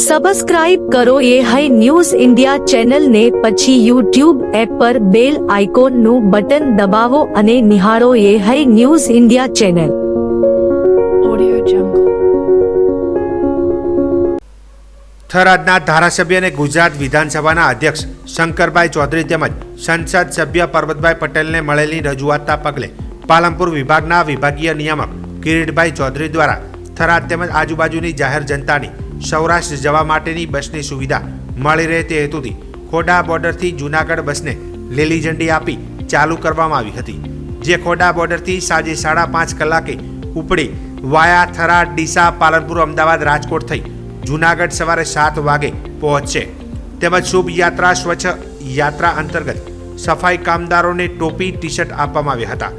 Subscribe કરો એ high news India channel ને પછી યુટ્યુબ એપ પર બેલ આઇકોન નું બટન દબાવો અને નિહાળો એ હાઈ ન્યૂઝ ઇન્ડિયા ચેનલ। થરાદના ધારાસભ્ય અને ગુજરાત વિધાનસભાના અધ્યક્ષ શંકરભાઈ ચૌધરી તેમજ સંસદ સભ્ય પરબતભાઈ પટેલને મળેલી રજૂઆતના પગલે પાલનપુર વિભાગના વિભાગીય નિયામક કિરીટભાઈ ચૌધરી દ્વારા થરાદ તેમજ આજુબાજુની જાહેર જનતાની સૌરાષ્ટ્ર જવા માટેની બસની સુવિધા મળી રહે તે હેતુથી ખોડા બોર્ડરથી જૂનાગઢ બસને લીલી ઝંડી આપી ચાલુ કરવામાં આવી હતી, જે ખોડા બોર્ડરથી સાંજે 5:30 કલાકે ઉપડી વાયા થરાદ, ડીસા, પાલનપુર, અમદાવાદ, રાજકોટ થઈ જૂનાગઢ સવારે 7 વાગે પહોંચશે। તેમજ શુભ યાત્રા સ્વચ્છ યાત્રા અંતર્ગત સફાઈ કામદારોને ટોપી, ટી-શર્ટ આપવામાં આવ્યા હતા।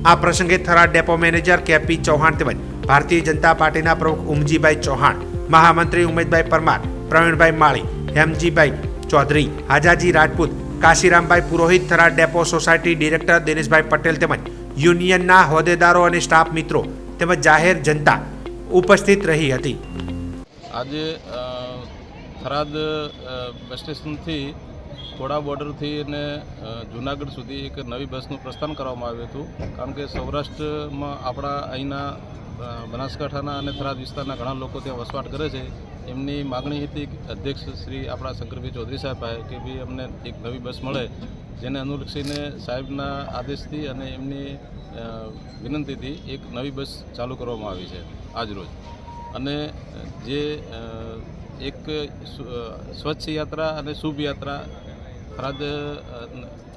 આ પ્રસંગે Tharad depot manager KP Chauhan તેમજ ભારતીય જનતા પાર્ટીના પ્રમુખ ઉમજીભાઈ ચૌહાણ, મહામંત્રી Umeshbhai Parmar, Pravinbhai Mali, Hemjibhai Chaudhary, Hajaji Rajput, Kashirambhai Purohit, Tharad depot society director Dineshbhai Patel તેમજ યુનિયનના હોદ્દેદારો અને સ્ટાફ મિત્રો તેમજ જાહેર જનતા ઉપસ્થિત રહી હતી। આજે થરાદ બસ સ્ટેશનથી ખોડા બોર્ડરથી અને જૂનાગઢ સુધી એક નવી બસનું પ્રસ્થાન કરવામાં આવ્યું હતું, કારણ કે સૌરાષ્ટ્રમાં આપણા અહીંના બનાસકાંઠાના અને થરાદ વિસ્તારના ઘણા લોકો ત્યાં વસવાટ કરે છે। એમની માગણી હતી અધ્યક્ષ શ્રી આપણા શંકરભાઈ ચૌધરી સાહેબ પાસે કે ભાઈ અમને એક નવી બસ મળે, જેને અનુલક્ષીને સાહેબના આદેશથી અને એમની વિનંતીથી એક નવી બસ ચાલુ કરવામાં આવી છે આજરોજ। અને જે એક સ્વચ્છ યાત્રા અને શુભ યાત્રા થરાદ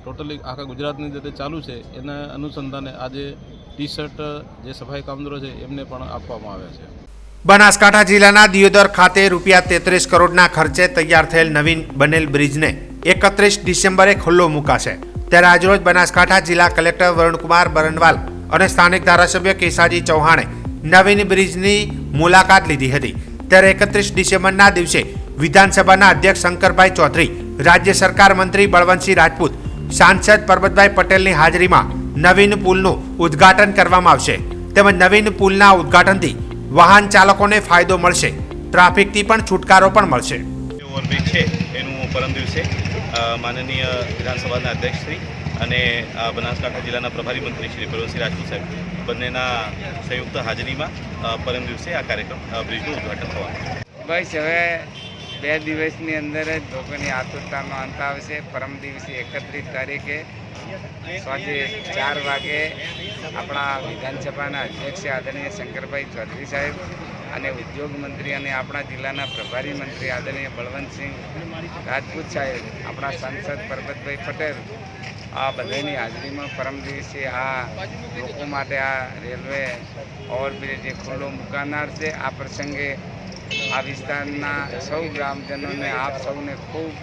ટોટલી આખા ગુજરાતની રીતે ચાલુ છે, એના અનુસંધાને આજે ટી-શર્ટ જે સફાઈ કામદારો છે એમને પણ આપવામાં આવ્યા છે। બનાસકાંઠા જિલ્લાના દિયોદર ખાતે ₹33 કરોડના ખર્ચે તૈયાર થયેલ નવીન બનેલ બ્રિજને 31 ડિસેમ્બરે ખુલ્લો મુકાશે, ત્યારે આજરોજ બનાસકાંઠા જિલ્લા કલેક્ટર વરુણકુમાર બરનવાલ અને સ્થાનિક ધારાસભ્ય કેસાજી ચૌહાણે નવીન બ્રિજની મુલાકાત લીધી હતી। ત્યારે 31 ડિસેમ્બરના દિવસે વિધાનસભાના અધ્યક્ષ શંકરભાઈ ચૌધરી, રાજ્ય સરકાર મંત્રી બળવંતસિંહ રાજપૂત, સાંસદ પરબતભાઈ પટેલની હાજરીમાં નવીન પુલનું ઉદ્ઘાટન કરવામાં આવશે। તેમજ નવીન પુલના ઉદ્ઘાટનથી વાહન ચાલકોને ફાયદો મળશે, ટ્રાફિકથી પણ છુટકારો પણ મળશે। ઓવરબ્રિજ છે એનું પરમ દિવસે માનનીય વિધાનસભાના અધ્યક્ષ શ્રી અને બનાસકાંઠા જિલ્લાના પ્રભારી મંત્રી શ્રી બળવંતસિંહ રાજપૂત સાહેબ બંનેના સંયુક્ત હાજરીમાં પરમ દિવસે આ કાર્યક્રમ બ્રિજનું ઉદ્ઘાટન થવાનું છે। બસ હવે 2 દિવસની અંદર જ લોકોની આતુરતાનો અંત આવશે। પરમ દિવસે 31 તારીખે સાંજે 4 વાગે આપણા વિધાનસભાના અધ્યક્ષ આદરણીય શંકરભાઈ ચૌધરી સાહેબ અને ઉદ્યોગ મંત્રી અને આપણા જિલ્લાના પ્રભારી મંત્રી આદરણીય બળવંતસિંહ રાજપૂત સાહેબ, આપણા સાંસદ પરબતભાઈ પટેલ, આ બધાની હાજરીમાં પરમ દિવસે આ લોકો માટે આ રેલવે ઓવરબ્રિજ ખુલ્લો મુકાનાર છે। આ પ્રસંગે આ વિસ્તારના સૌ ગ્રામજનોને, આપ સૌને ખૂબ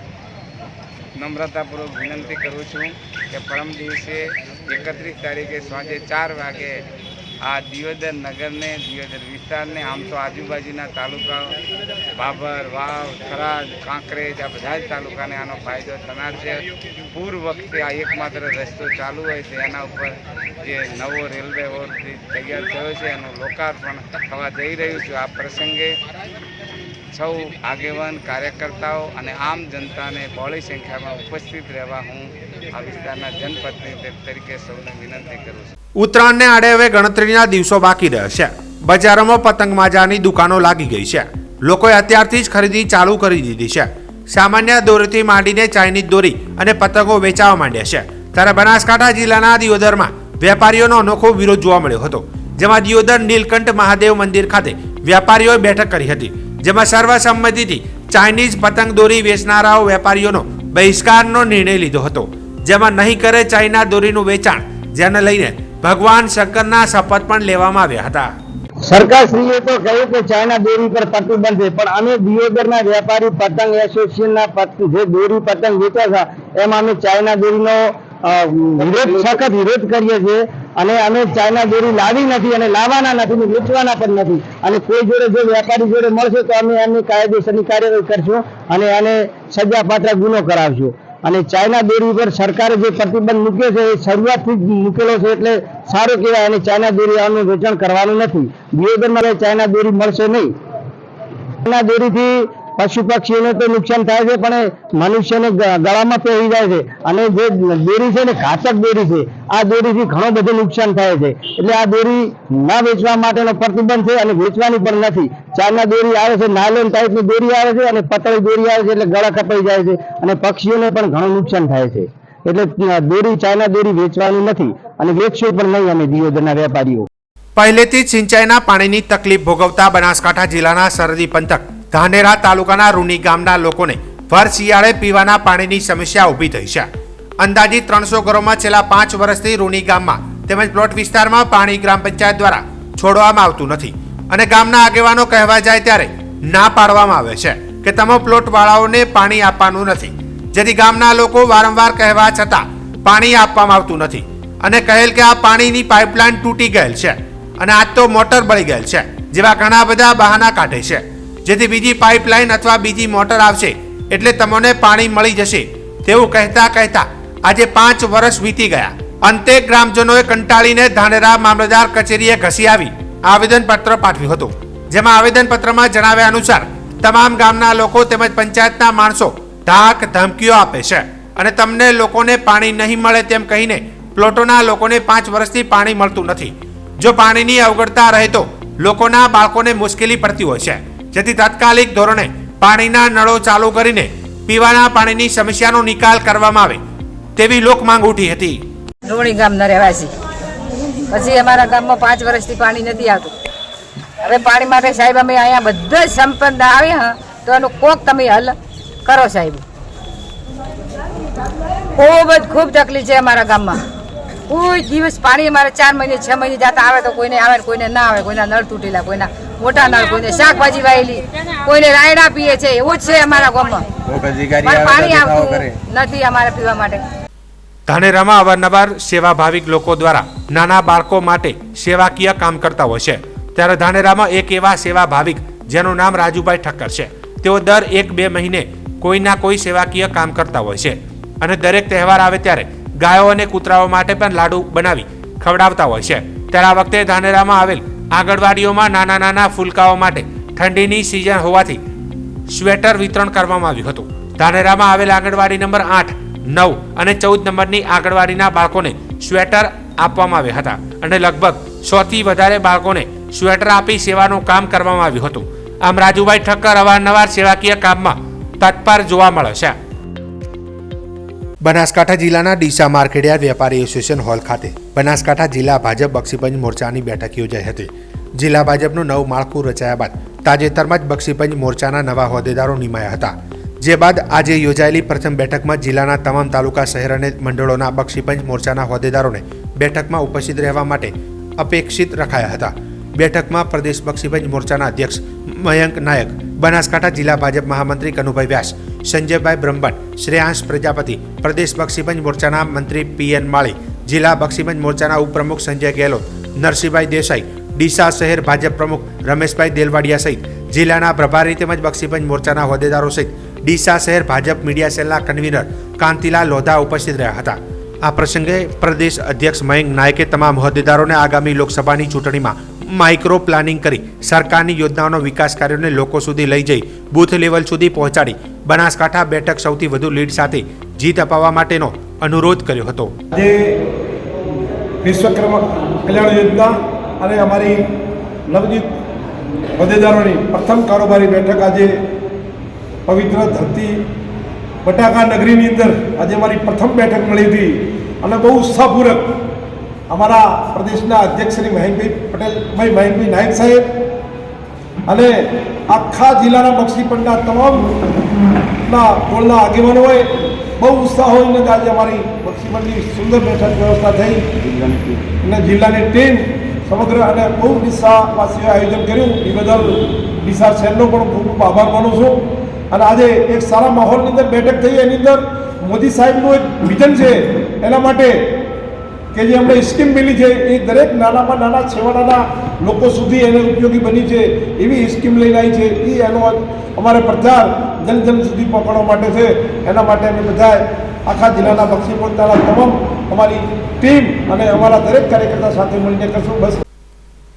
નમ્રતાપૂર્વક વિનંતી કરું છું કે પરમ દિવસે 31 તારીખે સાંજે 4 વાગે આ દિયોદર નગરને, દિયોદર વિસ્તારને, આમ તો આજુબાજુના તાલુકા બાબર, વાવ, થરાદ, કાંકરેજ, આ બધા જ તાલુકાને આનો ફાયદો થનાર છે। પૂર વખતે આ એકમાત્ર રસ્તો ચાલુ હોય તો એના ઉપર જે નવો રેલવે ઓવરબ્રિજ તૈયાર થયો છે એનું લોકાર્પણ થવા જઈ રહ્યું છે। આ પ્રસંગે સૌ આગેવાન, કાર્યકર્તાઓ અને આમ જનતાને બહોળી સંખ્યામાં ઉપસ્થિત રહેવા હું આ વિસ્તારના જનપ્રતિનિધિ તરીકે સૌને વિનંતી કરું છું। ઉત્તરાયણને આડે હવે ગણતરીના દિવસો બાકી રહ્યા છે। બજારોમાં પતંગ માજાની દુકાનો લાગી ગઈ છે। લોકોએ અત્યારથી જ ખરીદી ચાલુ કરી દીધી છે। સામાન્ય દોરીથી માંડીને ચાઇનીઝ દોરી અને પતંગો વેચાવા માંડ્યા છે। ત્યારે બનાસકાંઠા જિલ્લાના દિયોદરમાં વેપારીઓનો અનોખો વિરોધ જોવા મળ્યો હતો, જેમાં દિયોદર નીલકંઠ મહાદેવ મંદિર ખાતે વેપારીઓએ બેઠક કરી હતી, જેમાં સર્વસંમતિથી ચાઇનીઝ પતંગ દોરી વેચનારાઓ વેપારીઓનો બહિષ્કારનો નિર્ણય લીધો હતો, જેમાં નહીં કરે ચાઇના દોરીનું વેચાણ, જેને લઈને ભગવાન શંકરના શપથ પણ લેવામાં આવ્યા હતા। સરકારશ્રીએ તો કહ્યું કે ચાઇના દોરી પર પ્રતિબંધ છે, પણ અમે દિયોદરના વેપારી પતંગ એસોસિએશનના જે દોરી પતંગ વેચ્યા હતા એમાં અમે ચાઇના દોરીનો સખત વિરોધ કરીએ છીએ અને અમે ચાઇના દોરી લાવી નથી અને લાવવાના નથી, વેચવાના પણ નથી। અને કોઈ જોડે જો વેપારી જોડે મળશે તો અમે એમની કાયદેસરની કાર્યવાહી કરશું અને એને સજાપાત્ર ગુનો કરાવશું। અને ચાઇના દોરી પર સરકારે જે પ્રતિબંધ મૂક્યો છે એ શરૂઆતથી જ મૂકેલો છે, એટલે સારું કહેવાય। અને ચાઇના દોરી આનું વેચાણ કરવાનું નથી। દિયોદરમાં ચાઇના દોરી મળશે નહીં। ચાઇના દોરીથી પશુ પક્ષીઓને તો નુકસાન થાય છે, પણ એ મનુષ્યને ગળામાં પહેરી જાય છે. અને જે દોરી છે ને ઘાતક દોરી છે. આ દોરીથી ઘણું બધું નુકસાન થાય છે. એટલે આ દોરી ના વેચવા માટેનો પ્રતિબંધ છે અને વેચવાની પણ નથી. ચાઇના દોરી આવે છે, નાયલોન ટાઈપની દોરી આવે છે અને પતળી દોરી આવે છે, એટલે ગળા કપાઈ જાય છે અને પક્ષીઓને પણ ઘણું નુકસાન થાય છે. એટલે દોરી ચાઇના દોરી વેચવાની નથી અને વેચશું પણ નહીં અમે દિયોદરના વેપારીઓ. પહેલેથી જ સિંચાઈના પાણીની તકલીફ ભોગવતા બનાસકાંઠા જિલ્લાના સરહદી પંથક ધાનેરા તાલુકાના રૂની ગામના લોકોને ભર શિયાળે પીવાના પાણીની સમસ્યા ઊભી થઈ છે. અંદાજિત 300 ઘરોમાં છેલ્લા 5 વર્ષથી રૂની ગામમાં તેમજ પ્લોટ વિસ્તારમાં પાણી ગ્રામ પંચાયત દ્વારા છોડવામાં આવતું નથી અને ગામના આગેવાનો કહેવા જાય ત્યારે ના પાડવામાં આવે છે કે તમે પ્લોટ વાળાઓને પાણી આપવાનું નથી, જેથી ગામના લોકો વારંવાર કહેવા છતાં પાણી આપવામાં આવતું નથી અને કહેલ કે આ પાણીની પાઇપલાઇન તૂટી ગયેલ છે અને આજ તો મોટર બળી ગયેલ છે જેવા ઘણા બધા બહાના કાઢે છે, જેથી બીજી પાઇપલાઇન અથવા બીજી મોટર આવશે એટલે તમને પાણી મળી જશે તેવું કહેતા કહેતા આજે 5 વર્ષ વીતી ગયા. અંતે ગ્રામજનોએ કંટાળીને ધાનેરા મામલતદાર કચેરીએ ઘસી આવી આવેદનપત્ર પાઠવ્યું હતું, જેમાં આવેદનપત્રમાં જણાવ્યા અનુસાર તમામ ગામના લોકો તેમજ પંચાયતના માણસો ધાક ધમકીઓ આપે છે અને તમને લોકોને પાણી નહીં મળે તેમ કહીને પ્લોટોના લોકોને 5 વર્ષથી પાણી મળતું નથી. જો પાણીની અવગડતા રહે તો લોકોના બાળકોને મુશ્કેલી પડતી હોય છે, જેથી તાત્કાલિક ધોરણે પાણીના નળો ચાલુ કરીને પીવાના પાણીની સમસ્યાનો નિકાલ કરવામાં આવે તેવી લોક માંગ ઉઠી હતી. રૂણી ગામના રહેવાસી પછી અમારા ગામમાં 5 વર્ષથી પાણી નથી આવતું. હવે પાણી માટે સાહેબ અમે અહીંયા બધા સંપન્ન આવ્યા તો એનું કોક તમે હલ કરો સાહેબ. ખૂબ તકલીફ છે અમારા ગામમાં. કોઈ દિવસ પાણી અમારે 4 મહિને 6 મહિને જતા આવે તો કોઈને આવે ને કોઈને ના આવે. કોઈના નળ તૂટેલા, કોઈના મોટા નળ, કોઈને શાકભાજી વાયેલી, કોઈને રાયડા પીએ છે. એવું જ છે અમારા ગામમાં. પાણી આવતું નથી અમારે પીવા માટે. ધાનેરામાં અવારનવાર સેવાભાવિક લોકો દ્વારા નાના બાળકો માટે સેવાકીય કામ કરતા હોય છે, ત્યારે ધાનેરામાં એક એવા સેવાભાવિક જેનું નામ રાજુભાઈ ઠક્કર છે. તેઓ દર 1-2 મહિને કોઈના કોઈ સેવાકીય કામ કરતા હોય છે અને દરેક તહેવાર આવે ત્યારે ગાયો અને કૂતરાઓ માટે પણ લાડુ બનાવી ખવડાવતા હોય છે. ત્યારે આ વખતે ધાનેરામાં આવેલ આંગણવાડીઓમાં નાના નાના ફૂલકાઓ માટે ઠંડીની સિઝન હોવાથી સ્વેટર વિતરણ કરવામાં આવ્યું હતું. ધાનેરામાં આવેલ આંગણવાડી નંબર 8, 9 અને 14 નંબરની આંગણવાડીના બાળકોને સ્વેટર આપવામાં આવ્યા હતા અને લગભગ 100 થી વધારે બાળકોને સ્વેટર આપી સેવાનું કામ કરવામાં આવ્યું હતું. આમ રાજુભાઈ ઠક્કર અવારનવાર સેવાકીય કામમાં તત્પર જોવા મળે છે. બનાસકાંઠા જિલ્લાના ડીસા માર્કેટિયાર વેપારી એસોસિએશન હોલ ખાતે બનાસકાંઠા જિલ્લા ભાજપ બક્ષીપંચ મોરચાની બેઠક યોજાઈ હતી. જિલ્લા ભાજપનું નવું માળખું રચાયા બાદ તાજેતરમાં જ બક્ષીપંચ મોરચાના નવા હોદ્દેદારો નિમાયા હતા, જે બાદ આજે યોજાયેલી પ્રથમ બેઠકમાં જિલ્લાના તમામ તાલુકા, શહેર અને મંડળોના બક્ષીપંચ મોરચાના હોદ્દેદારોને બેઠકમાં ઉપસ્થિત રહેવા માટે અપેક્ષિત રખાયા હતા. બેઠકમાં પ્રદેશ બક્ષીપંચ મોરચાના અધ્યક્ષ મયંક નાયક, બનાસકાંઠા જિલ્લા ભાજપ મહામંત્રી કનુભાઈ વ્યાસ, સંજયભાઈ બ્રહ્મભટ્ટ, શ્રેયાંશ પ્રજાપતિ, પ્રદેશ બક્ષીપંચ મોરચાના મંત્રી પીએન માળી, જિલ્લા બક્ષીપંચ મોરચાના ઉપપ્રમુખ સંજય ગેહલોત, નરસિંહભાઈ દેસાઈ, ડીસા શહેર ભાજપ પ્રમુખ રમેશભાઈ દેલવાડિયા સહિત જિલ્લાના પ્રભારી તેમજ બક્ષીપંચ મોરચાના હોદ્દેદારો સહિત ડીસા શહેર ભાજપ મીડિયા સેલના કન્વીનર કાંતિલાલ લોધા ઉપસ્થિત રહ્યા હતા. આ પ્રસંગે પ્રદેશ અધ્યક્ષ મયંક નાયકે તમામ હોદ્દેદારોને આગામી લોકસભાની ચૂંટણીમાં માઇક્રો પ્લાનિંગ કરી સરકારની યોજનાઓનો વિકાસ કાર્યોને લોકો સુધી લઈ જઈ બૂથ લેવલ સુધી પહોંચાડી બનાસકાંઠા બેઠક સૌથી વધુ લીડ સાથે જીત અપાવવા માટેનો અનુરોધ કર્યો હતો. આજે વિશ્વકર્મા કલ્યાણ યોજના અને અમારી નવજીત હોદ્દેદારોની પ્રથમ કારોબારી બેઠક આજે પવિત્ર ધરતી બટાકા નગરીની અંદર આજે અમારી પ્રથમ બેઠક મળી હતી અને બહુ ઉત્સાહપૂર્વક અમારા પ્રદેશના અધ્યક્ષ શ્રી મહેશભાઈ નાયક સાહેબ અને આખા જિલ્લાના બક્ષીપંચના તમામના ટોળના આગેવાનોએ બહુ ઉત્સાહ હોઈને આજે અમારી બક્ષીપંચની સુંદર બેઠક વ્યવસ્થા થઈ અને જિલ્લાની ટીમ સમગ્ર અને બહુ ડીસાવાસીઓએ આયોજન કર્યું. એ બદલ ડીસા શહેરનો પણ ખૂબ ખૂબ આભાર માનું છું. અને આજે એક સારા માહોલની અંદર બેઠક થઈ. એની અંદર મોદી સાહેબનું એક વિઝન છે એના માટે કે જે આપણે સ્કીમ મિલી છે એ દરેક નાનામાં નાના છેવાડાના લોકો સુધી એને ઉપયોગી બની છે એવી સ્કીમ લઈને આવી છે. એ એનો અમારે પ્રચાર જન સુધી પહોંચાડવા માટે છે. એના માટે અમે બધા આખા જિલ્લાના બક્ષીપંચના તમામ અમારી ટીમ અને અમારા દરેક કાર્યકર્તા સાથે મળીને કરશું. બસ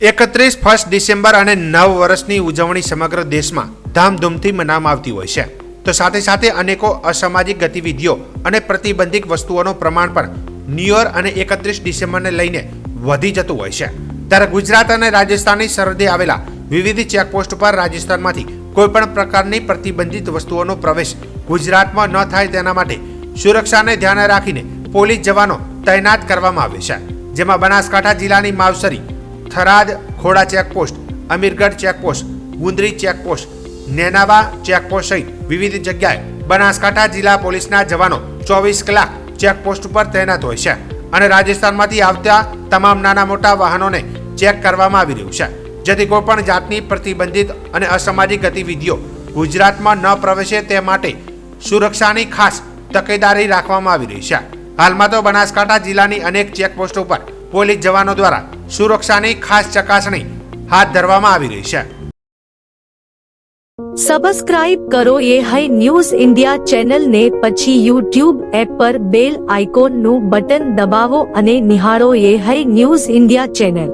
31 ડિસેમ્બર અને 9 વર્ષની ઉજવણી સમગ્ર દેશમાં ધામધૂમથી મનાવવામાં આવતી હોય છે, તો સાથે સાથે અનેકો અસામાજિક ગતિવિધિઓ અને પ્રતિબંધિત વસ્તુઓનું પ્રમાણ પણ ન્યૂ યર અને 31 ડિસેમ્બરને લઈને વધી જતું હોય છે. ત્યારે ગુજરાત અને રાજસ્થાનની સરહદે આવેલા વિવિધ ચેકપોસ્ટ પર રાજસ્થાનમાંથી કોઈપણ પ્રકારની પ્રતિબંધિત વસ્તુઓનો પ્રવેશ ગુજરાતમાં ન થાય તેના માટે સુરક્ષાને ધ્યાને રાખીને પોલીસ જવાનો તૈનાત કરવામાં આવે છે. જેમાં બનાસકાંઠા જિલ્લાની Mavsari, Tharad Khoda checkpost, Amirgadh checkpost, Gundri checkpost, Nenava checkpost સહિત વિવિધ જગ્યાએ બનાસકાંઠા જિલ્લા પોલીસના જવાનો 24 કલાક ચેકપોસ્ટ પર તૈનાત હોય છે અને રાજસ્થાનમાંથી આવતા તમામ નાના મોટા વાહનોને ચેક કરવામાં આવી રહ્યું છે, જેથી કોઈપણ જાતની પ્રતિબંધિત અને અસામાજિક ગતિવિધિઓ ગુજરાતમાં ન પ્રવેશે તે માટે સુરક્ષાની ખાસ તકેદારી રાખવામાં આવી રહી છે. હાલમાં તો બનાસકાંઠા જિલ્લાની અનેક ચેકપોસ્ટો પર પોલીસ જવાનો દ્વારા સુરક્ષાની ખાસ ચકાસણી હાથ ધરવામાં આવી રહી છે. સબસ્ક્રાઇબ કરો ये है न्यूज़ इंडिया चैनल ने પછી YouTube એપ પર બેલ આઇકોન નું બટન દબાવો અને નિહાળો ये है न्यूज़ इंडिया चैनल.